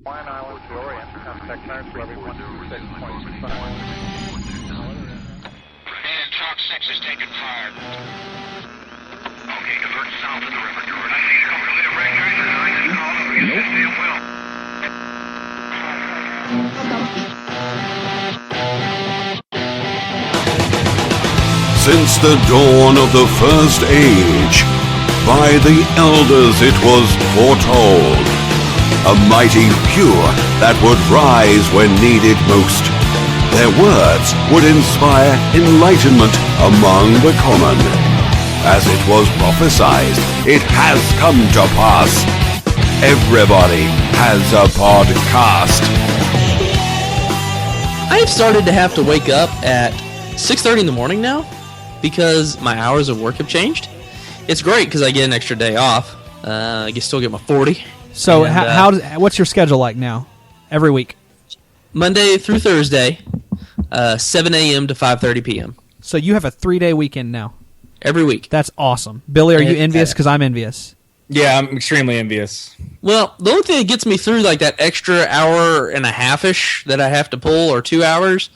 Hawaiian Islands to Orient, contact clearance level 126.5. And Talk 6 is taking fire. Okay, convert south of the river. I see you coming to the red guys. I just called them. You see them well. Since the dawn of the first age, by the elders it was foretold, a mighty pure that would rise when needed most. Their words would inspire enlightenment among the common. As it was prophesied, it has come to pass. Everybody has a podcast. I've started to have to wake up at 6:30 in the morning now because my hours of work have changed. It's great because I get an extra day off. I can still get my 40. So what's your schedule like now? Every week? Monday through Thursday, 7 a.m. to 5:30 p.m. So you have a 3-day weekend now? Every week. That's awesome. Billy, are you envious? Because I'm envious. Yeah, I'm extremely envious. Well, the only thing that gets me through like that extra hour and a half-ish that I have to pull, or 2 hours,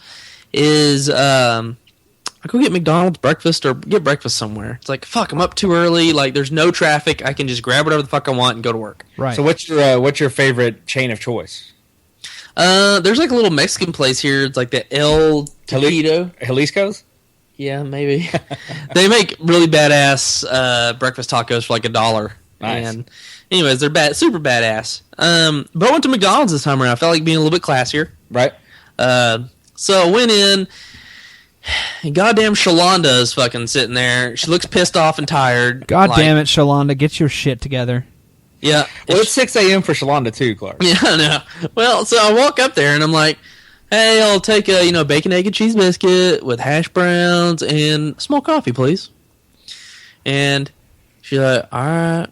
is I go get McDonald's breakfast or get breakfast somewhere. It's like, fuck, I'm up too early. Like, there's no traffic. I can just grab whatever the fuck I want and go to work. Right. So what's your favorite chain of choice? There's like a little Mexican place here. It's like the El Taquito. Jalisco's? Yeah, maybe. They make really badass breakfast tacos for like $1. Nice. And anyways, they're super badass. But I went to McDonald's this time around. I felt like being a little bit classier. Right. So I went in, and goddamn Shalonda is fucking sitting there. She looks pissed off and tired. God damn it, Shalonda, get your shit together. Yeah. Well, it's 6 a.m. for Shalonda too, Clark. Yeah, I know. Well, so I walk up there and I'm like, hey, I'll take a bacon, egg, and cheese biscuit with hash browns and small coffee, please. And she's like, all right.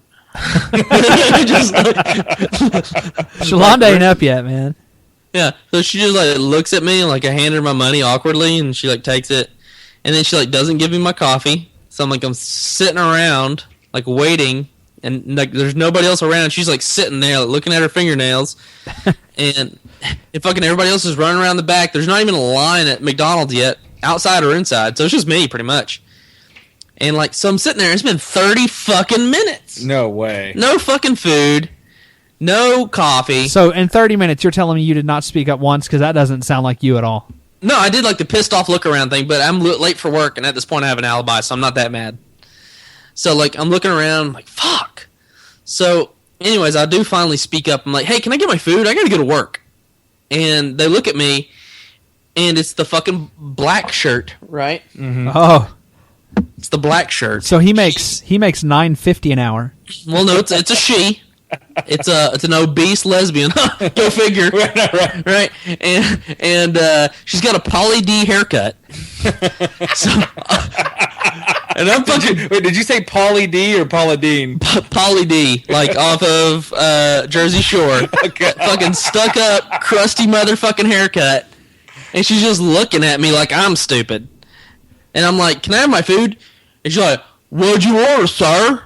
Just Shalonda ain't up yet, man. Yeah, so she just like looks at me and like I hand her my money awkwardly and she like takes it and then she like doesn't give me my coffee. So I'm sitting around like waiting and like there's nobody else around. She's like sitting there like, looking at her fingernails and fucking everybody else is running around the back. There's not even a line at McDonald's yet, outside or inside. So it's just me pretty much. And like so I'm sitting there, it's been 30 fucking minutes. No way. No fucking food. No coffee. So in 30 minutes, you're telling me you did not speak up once because that doesn't sound like you at all. No, I did like the pissed off look around thing, but I'm late for work, and at this point I have an alibi, so I'm not that mad. So like I'm looking around, I'm like fuck. So anyways, I do finally speak up. I'm like, hey, can I get my food? I gotta go to work. And they look at me, and it's the fucking black shirt, right? Mm-hmm. Oh, it's the black shirt. So he makes $9.50 an hour. Well, no, it's a she. It's an obese lesbian. Go figure. Right. And she's got a Pauly D haircut. So, and I'm fucking. Wait, did you say Pauly D or Paula Dean? Pauly D, like off of Jersey Shore. Okay. Fucking stuck up, crusty motherfucking haircut. And she's just looking at me like I'm stupid. And I'm like, can I have my food? And she's like, what'd you order, sir?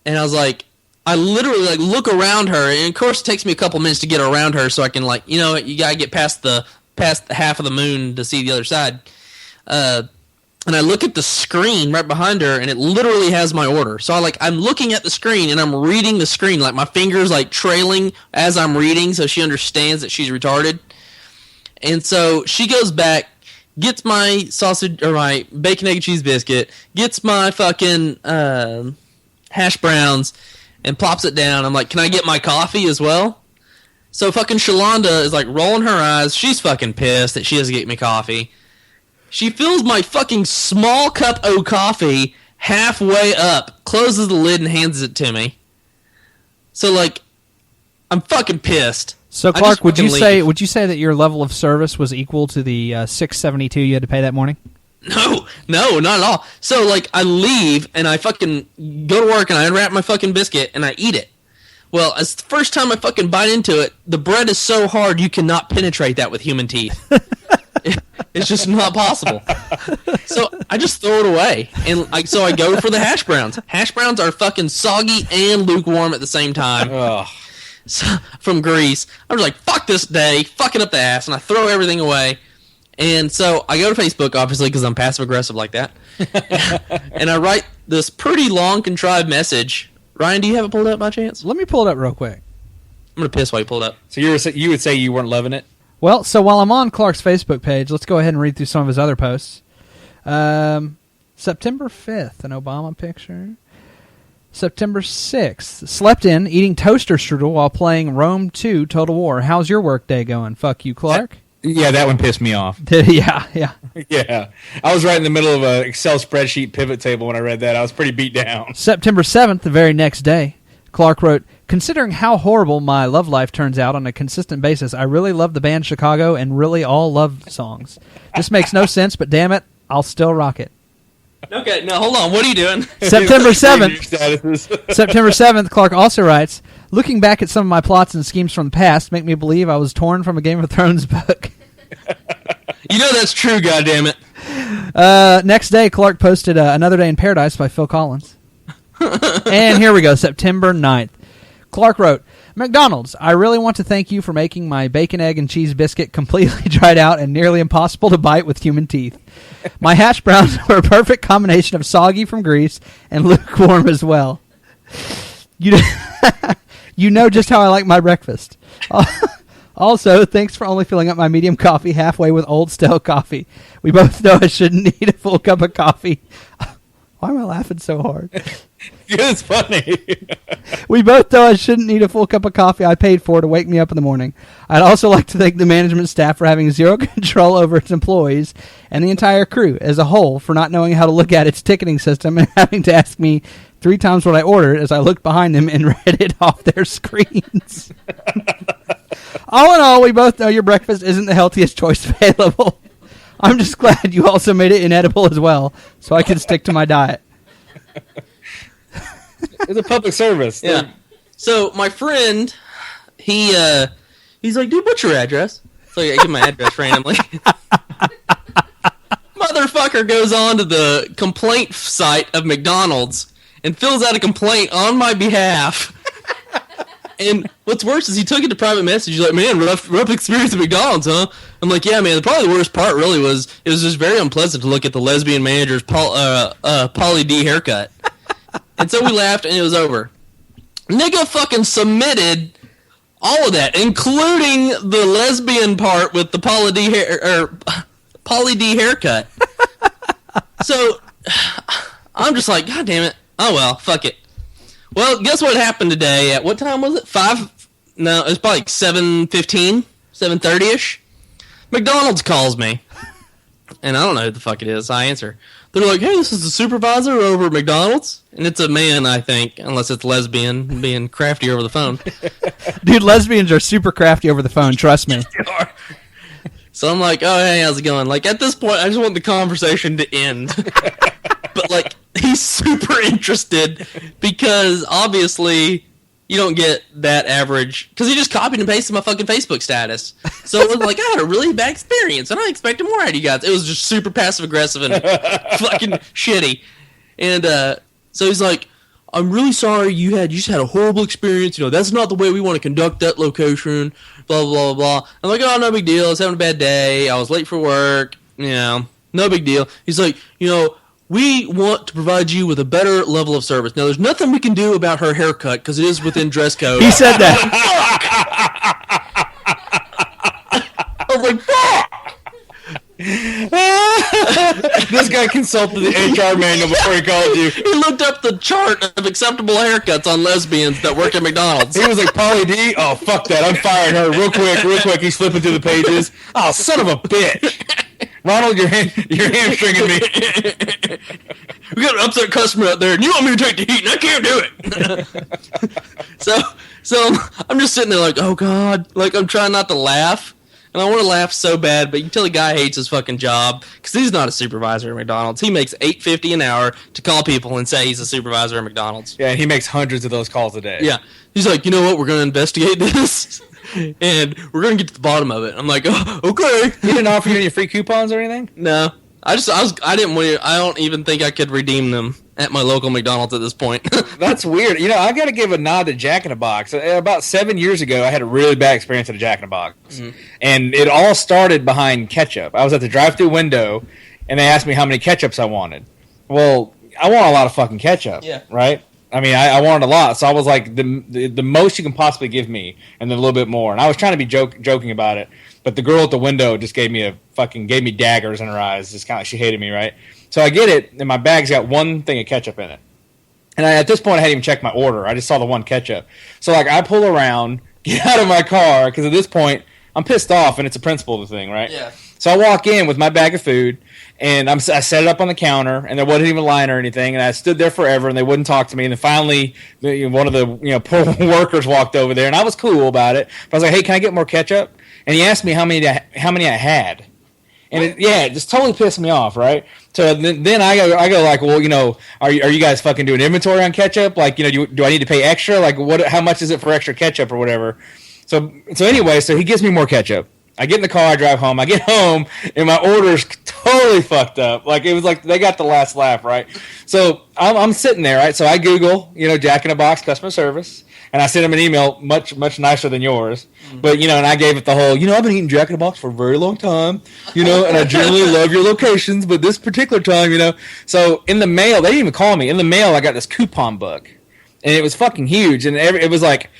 And I was like, I literally like look around her, and of course it takes me a couple minutes to get around her, so I can like, you gotta get past the half of the moon to see the other side. And I look at the screen right behind her, and it literally has my order. So I'm looking at the screen, and I'm reading the screen, like my fingers like trailing as I'm reading, so she understands that she's retarded. And so she goes back, gets my sausage or my bacon, egg, and cheese biscuit, gets my fucking hash browns, and plops it down. I'm like, can I get my coffee as well? So fucking Shalonda is like rolling her eyes. She's fucking pissed that she doesn't get me coffee. She fills my fucking small cup of coffee halfway up, closes the lid and hands it to me. So like, I'm fucking pissed. So Clark, would you say that your level of service was equal to the $6.72 you had to pay that morning? No, not at all. So, like, I leave, and I fucking go to work, and I unwrap my fucking biscuit, and I eat it. Well, as the first time I fucking bite into it, the bread is so hard you cannot penetrate that with human teeth. It's just not possible. So, I just throw it away. And so I go for the hash browns. Hash browns are fucking soggy and lukewarm at the same time. Ugh. from Greece. I was like, fuck this day, fucking up the ass, and I throw everything away. And so I go to Facebook, obviously, because I'm passive-aggressive like that. And I write this pretty long, contrived message. Ryan, do you have it pulled up by chance? Let me pull it up real quick. I'm going to piss while you pull it up. So you would say you weren't loving it? Well, so while I'm on Clark's Facebook page, let's go ahead and read through some of his other posts. September 5th, an Obama picture. September 6th, slept in, eating toaster strudel while playing Rome 2 Total War. How's your work day going? Fuck you, Clark. Yeah, that one pissed me off. Yeah. Yeah. I was right in the middle of an Excel spreadsheet pivot table when I read that. I was pretty beat down. September 7th, the very next day, Clark wrote, considering how horrible my love life turns out on a consistent basis, I really love the band Chicago and really all love songs. This makes no sense, but damn it, I'll still rock it. Okay, now hold on. What are you doing? September 7th. September 7th, Clark also writes, looking back at some of my plots and schemes from the past make me believe I was torn from a Game of Thrones book. You know that's true, goddammit. Next day, Clark posted Another Day in Paradise by Phil Collins. And here we go, September 9th. Clark wrote, McDonald's, I really want to thank you for making my bacon, egg, and cheese biscuit completely dried out and nearly impossible to bite with human teeth. My hash browns were a perfect combination of soggy from Greece and lukewarm as well. You know just how I like my breakfast. Also, thanks for only filling up my medium coffee halfway with old stale coffee. We both know I shouldn't need a full cup of coffee. Why am I laughing so hard? It's funny. We both know I shouldn't need a full cup of coffee I paid for to wake me up in the morning. I'd also like to thank the management staff for having zero control over its employees and the entire crew as a whole for not knowing how to look at its ticketing system and having to ask me 3 times what I ordered as I looked behind them and read it off their screens. All in all, we both know your breakfast isn't the healthiest choice available. I'm just glad you also made it inedible as well, so I can stick to my diet. It's a public service. Yeah. So my friend, he's like, dude, what's your address? So I give my address randomly. Motherfucker goes on to the complaint site of McDonald's and fills out a complaint on my behalf. And what's worse is he took it to private message. He's like, man, rough experience at McDonald's, huh? I'm like, yeah, man. Probably the worst part really was it was just very unpleasant to look at the lesbian manager's Pauly D haircut. And so we laughed and it was over. Nigga fucking submitted all of that, including the lesbian part with the Pauly D haircut. So I'm just like, God damn it. Oh well, fuck it. Well, guess what happened today? At what time was it? 5? No, it was probably like 7:15, 7:30ish. McDonald's calls me. And I don't know who the fuck it is. I answer. They're like, hey, this is the supervisor over at McDonald's. And it's a man, I think, unless it's lesbian, being crafty over the phone. Dude, lesbians are super crafty over the phone, trust me. So I'm like, oh, hey, how's it going? Like, at this point, I just want the conversation to end. But, like, he's super interested because, obviously, you don't get that average. Because he just copied and pasted my fucking Facebook status. So it was like, I had a really bad experience, and I expected more out of you guys. It was just super passive-aggressive and fucking shitty. And so he's like, I'm really sorry you just had a horrible experience. You know, that's not the way we want to conduct that location, blah, blah, blah, blah. I'm like, oh, no big deal. I was having a bad day. I was late for work. You know, no big deal. He's like, you know, we want to provide you with a better level of service. Now, there's nothing we can do about her haircut because it is within dress code. He said that. I was like, fuck! This guy consulted the HR manual before he called you. He looked up the chart of acceptable haircuts on lesbians that work at McDonald's. He was like, Pauly D? Oh, fuck that. I'm firing her real quick. He's flipping through the pages. Oh, son of a bitch. Ronald, you're hamstringing me. We got an upset customer out there, and you want me to take the heat, and I can't do it. So I'm just sitting there like, oh, God. Like, I'm trying not to laugh. And I want to laugh so bad, but you can tell the guy hates his fucking job because he's not a supervisor at McDonald's. He makes $8.50 an hour to call people and say he's a supervisor at McDonald's. Yeah, and he makes hundreds of those calls a day. Yeah. He's like, you know what? We're going to investigate this, and we're going to get to the bottom of it. I'm like, oh, okay. He didn't offer you any free coupons or anything? No. I don't even think I could redeem them. at my local McDonald's at this point. That's weird. You know, I got to give a nod to Jack in the Box. About 7 years ago, I had a really bad experience at a Jack in the Box, and it all started behind ketchup. I was at the drive-thru window, and they asked me how many ketchups I wanted. Well, I want a lot of fucking ketchup, right? I mean, I wanted a lot, so I was like, the most you can possibly give me, and then a little bit more. And I was trying to be joking about it, but the girl at the window just gave me daggers in her eyes. Just kind of, she hated me, right? So I get it, and my bag's got one thing of ketchup in it. And at this point, I hadn't even checked my order. I just saw the one ketchup. So, like, I pull around, get out of my car, because at this point, I'm pissed off, and it's a principle thing, right? Yeah. So I walk in with my bag of food, and I set it up on the counter, and there wasn't even a line or anything, and I stood there forever, and they wouldn't talk to me. And then finally, one of the poor workers walked over there, and I was cool about it. But I was like, "Hey, can I get more ketchup?" And he asked me how many I had, and it just totally pissed me off, right? So then I go like, well, are you guys fucking doing inventory on ketchup? Like, do I need to pay extra? Like, how much is it for extra ketchup or whatever? So anyway, so he gives me more ketchup. I get in the car, I drive home. I get home, and my order's totally fucked up. Like, it was like they got the last laugh, right? So I'm sitting there, right? So I Google, Jack in the Box customer service, and I sent him an email much nicer than yours. But, and I gave it the whole, I've been eating Jack in the Box for a very long time, and I generally love your locations, but this particular time, So in the mail, they didn't even call me. In the mail, I got this coupon book, and it was fucking huge, and it was like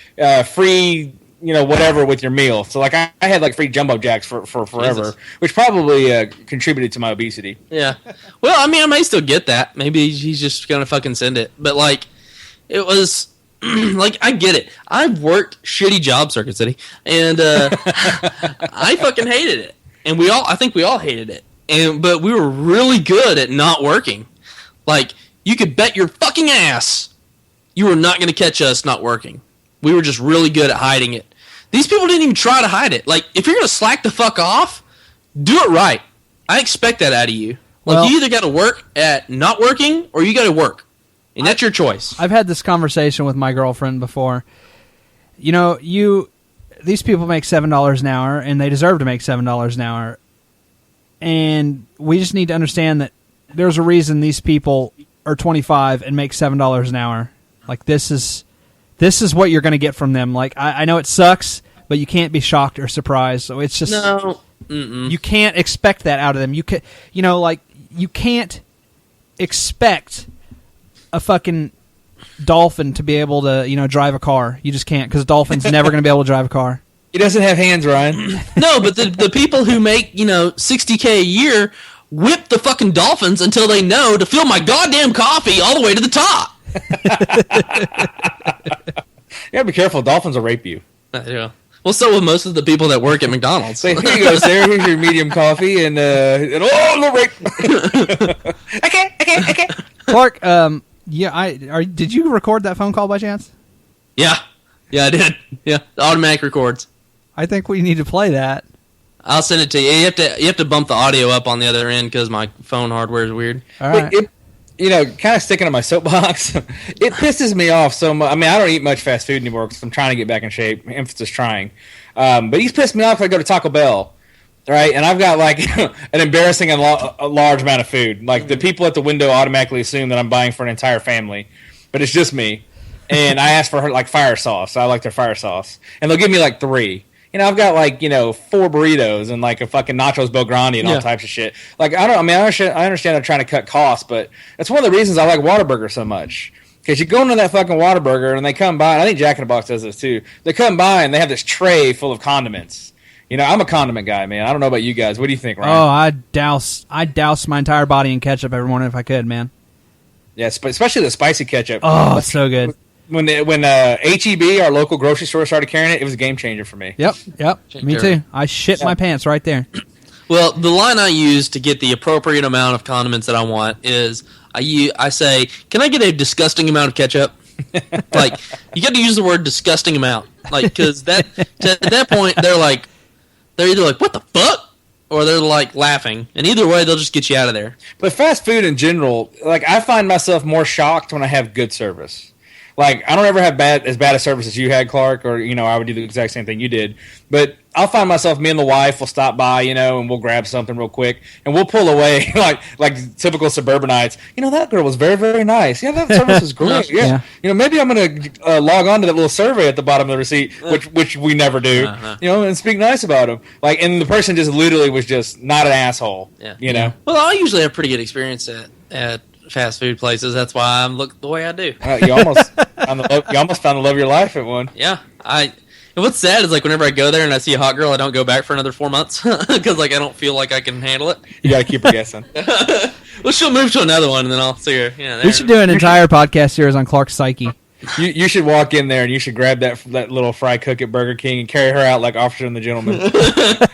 free, whatever with your meal. So, like, I had, like, free Jumbo Jacks for forever, Jesus. which probably contributed to my obesity. Yeah. Well, I mean, I may still get that. Maybe he's just going to fucking send it. But, like, it was, like, I get it. I've worked shitty jobs, Circuit City, and I fucking hated it. And I think we all hated it. But we were really good at not working. Like, you could bet your fucking ass you were not going to catch us not working. We were just really good at hiding it. These people didn't even try to hide it. Like, if you're going to slack the fuck off, do it right. I expect that out of you. Like, Well, you either got to work at not working, or you got to work. And that's your choice. I've had this conversation with my girlfriend before. These people make $7 an hour, and they deserve to make $7 an hour. And we just need to understand that there's a reason these people are 25 and make $7 an hour. Like, this is what you're going to get from them. Like, I know it sucks, but you can't be shocked or surprised. So it's just you can't expect that out of them. You can't expect a fucking dolphin to be able to drive a car. You just can't, because a dolphin's never going to be able to drive a car. He doesn't have hands, Ryan. No, but the people who make $60K a year whip the fucking dolphins until they know to fill my goddamn coffee all the way to the top. You gotta be careful. Dolphins will rape you. Yeah. Well, so will most of the people that work at McDonald's. So here you go, Sarah. Here's your medium coffee, and no rape. Okay. Clark, did you record that phone call by chance? Yeah, I did. Yeah, the automatic records. I think we need to play that. I'll send it to you. You have to bump the audio up on the other end because my phone hardware is weird. All right. Kind of sticking to my soapbox, it pisses me off so much. I mean, I don't eat much fast food anymore because I'm trying to get back in shape. Emphasis trying. But he's pissed me off if I go to Taco Bell, right? And I've got, like, an embarrassing and a large amount of food. Like, the people at the window automatically assume that I'm buying for an entire family. But it's just me. And I ask for, like, fire sauce. I like their fire sauce. And they'll give me, like, 3. I've got, like, 4 burritos and, like, a fucking nachos Bel Grande and all types of shit. Like, I understand they're trying to cut costs, but that's one of the reasons I like Whataburger so much. Because you go into that fucking Whataburger and they come by, and I think Jack in the Box does this too. They come by and they have this tray full of condiments. I'm a condiment guy, man. I don't know about you guys. What do you think, Ryan? Oh, I'd douse my entire body in ketchup every morning if I could, man. Yeah, especially the spicy ketchup. Oh, it's so good. When HEB, our local grocery store, started carrying it was a game changer for me. Yep, me too. I shit my pants right there. Well, the line I use to get the appropriate amount of condiments that I want is I say, "Can I get a disgusting amount of ketchup?" Like, you got to use the word disgusting amount, like, because at that point they're either like, "What the fuck?" or they're like laughing, and either way they'll just get you out of there. But fast food in general, like, I find myself more shocked when I have good service. Like, I don't ever have as bad a service as you had, Clark, or, I would do the exact same thing you did. But I'll find myself, me and the wife will stop by, and we'll grab something real quick, and we'll pull away like typical suburbanites. that girl was very, very nice. Yeah, that service was great. Yeah. Maybe I'm going to log on to that little survey at the bottom of the receipt, which we never do, and speak nice about them. And the person just literally was just not an asshole, Well, I usually have pretty good experience at fast food places. That's why I'm look the way I do. You almost found the love of your life at one. Yeah, and what's sad is whenever I go there and I see a hot girl, I don't go back for another 4 months because I don't feel like I can handle it. You got to keep her guessing. Well, she'll move to another one, and then I'll see her. We should do an entire podcast series on Clark's psyche. You should walk in there and you should grab that little fry cook at Burger King and carry her out like Officer and the Gentleman.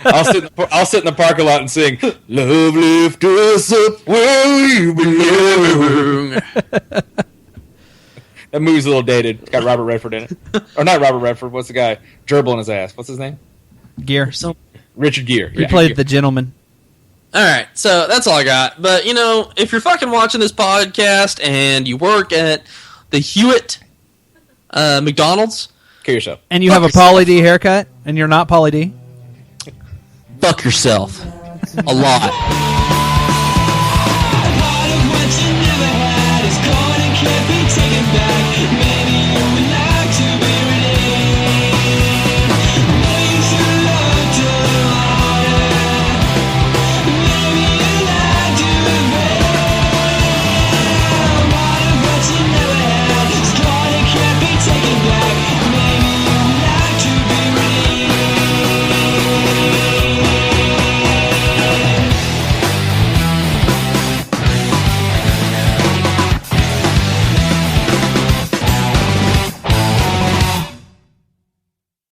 I'll sit in the parking lot and sing, "Love lift us up where we belong." That movie's a little dated. It's got Robert Redford in it, or not Robert Redford. What's the guy? Gerbil in his ass. What's his name? Gear. Richard Gere. We played The Gentleman. All right, so that's all I got. But if you're fucking watching this podcast and you work at the Hewitt McDonald's, Kill yourself. And you have a Pauly D haircut, and you're not Pauly D? fuck yourself a lot.